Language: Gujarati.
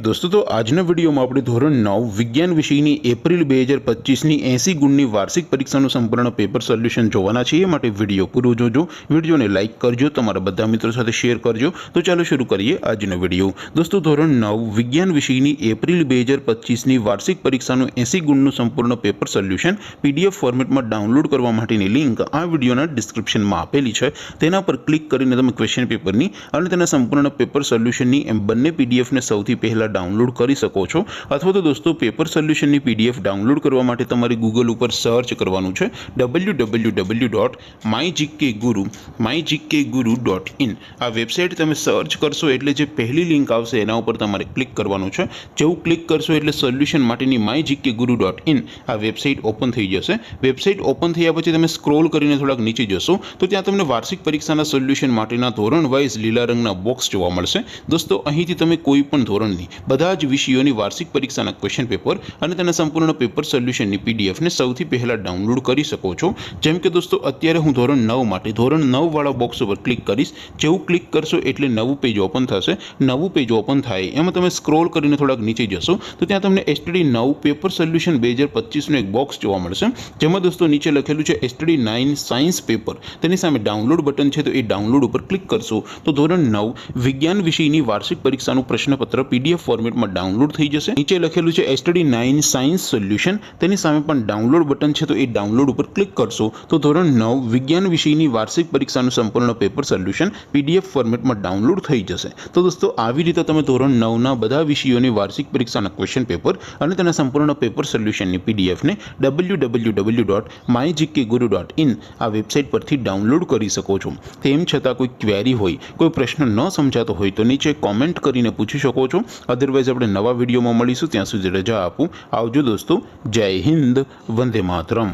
दोस्तों तो આજના વિડીયોમાં આપણે ધોરણ 9 વિજ્ઞાન વિષયની એપ્રિલ 2025ની 80 ગુણની વાર્ષિક પરીક્ષાનું સંપૂર્ણ પેપર સોલ્યુશન જોવાના છીએ। માટે વિડીયો પૂરો જોજો, વિડીયોને લાઇક કરજો, તમારા બધા મિત્રો સાથે શેર કરજો। તો ચાલો શરૂ કરીએ આજનો વિડીયો। दोस्तों ધોરણ 9 વિજ્ઞાન વિષયની એપ્રિલ 2025ની વાર્ષિક પરીક્ષાનું 80 ગુણનું સંપૂર્ણ પેપર સોલ્યુશન પીડીએફ ફોર્મેટમાં ડાઉનલોડ કરવા માટેની લિંક આ વિડીયોના ડિસ્ક્રિપ્શનમાં આપેલી છે। તેના પર ક્લિક કરીને તમે ક્વેશ્ચન પેપરની અને તેના સંપૂર્ણ પેપર સોલ્યુશનની એમ બંને પીડીએફને સૌથી પહેલા डाउनलॉड કરી શકો છો। અથવા તો દોસ્તો પેપર સોલ્યુશનની પીડીએફ ડાઉનલોડ કરવા માટે તમારે ગૂગલ ઉપર સર્ચ કરવાનું છે www.mygkguru.in। આ વેબસાઇટ તમે સર્ચ કરશો એટલે જે પહેલી લિંક આવશે એના ઉપર તમારે ક્લિક કરવાનું છે। જેવું ક્લિક કરશો એટલે સોલ્યુશન માટેની mygkguru.in આ વેબસાઇટ ઓપન થઈ જશે। વેબસાઇટ ઓપન થયા પછી તમે સ્ક્રોલ કરીને થોડાક નીચે જશો તો ત્યાં તમને વાર્ષિક પરીક્ષાના સોલ્યુશન માટેના ધોરણ વાઇઝ લીલા રંગના બોક્સ જોવા મળશે। દોસ્તો અહીંથી તમે કોઈ પણ ધોરણની બધા જ વિષયોની વાર્ષિક પરીક્ષાના ક્વેશ્ચન પેપર અને તેના સંપૂર્ણ પેપર સોલ્યુશનની પીડીએફને સૌથી પહેલા ડાઉનલોડ કરી શકો છો। જેમ કે દોસ્તો અત્યારે હું ધોરણ 9 માટે ધોરણ 9 વાળા બોક્સ ઉપર ક્લિક કરીશ। જેવું ક્લિક કરશો એટલે નવું પેજ ઓપન થશે। નવું પેજ ઓપન થાય એમાં તમે સ્ક્રોલ કરીને થોડાક નીચે જશો તો ત્યાં તમને એસટીડી 9 પેપર સોલ્યુશન 2025નું એક બોક્સ જોવા મળશે। જેમાં દોસ્તો નીચે લખેલું છે એસટીડી 9 સાયન્સ પેપર, તેની સામે ડાઉનલોડ બટન છે તો એ ડાઉનલોડ ઉપર ક્લિક કરશો તો ધોરણ 9 વિજ્ઞાન વિષયની વાર્ષિક પરીક્ષાનું પ્રશ્નપત્ર પીડીએફ ફોર્મેટમાં ડાઉનલોડ થઈ જશે। નીચે લખેલું છે એસટીડી 9 સાયન્સ સોલ્યુશન, તેની સામે પણ ડાઉનલોડ બટન છે તો એ ડાઉનલોડ ઉપર ક્લિક કરશો તો ધોરણ 9 વિજ્ઞાન વિષયની વાર્ષિક પરીક્ષાનું સંપૂર્ણ પેપર સોલ્યુશન પીડીએફ ફોર્મેટમાં ડાઉનલોડ થઈ જશે। તો દોસ્તો આવી રીતે તમે ધોરણ 9ના બધા વિષયોની વાર્ષિક પરીક્ષાના ક્વેશ્ચન પેપર અને તેના સંપૂર્ણ પેપર સોલ્યુશનની પીડીએફને www.mygkguru.in આ વેબસાઇટ પરથી ડાઉનલોડ કરી શકો છો। તેમ છતાં કોઈ ક્વેરી હોય, કોઈ પ્રશ્ન ન સમજાતો હોય તો નીચે કોમેન્ટ કરીને પૂછી શકો છો। અધરવાઇઝ આપણે નવા વિડીયોમાં મળીશું, ત્યાં સુધી રજા આપું। આવજો દોસ્તો, જય હિન્દ, વંદે માતરમ।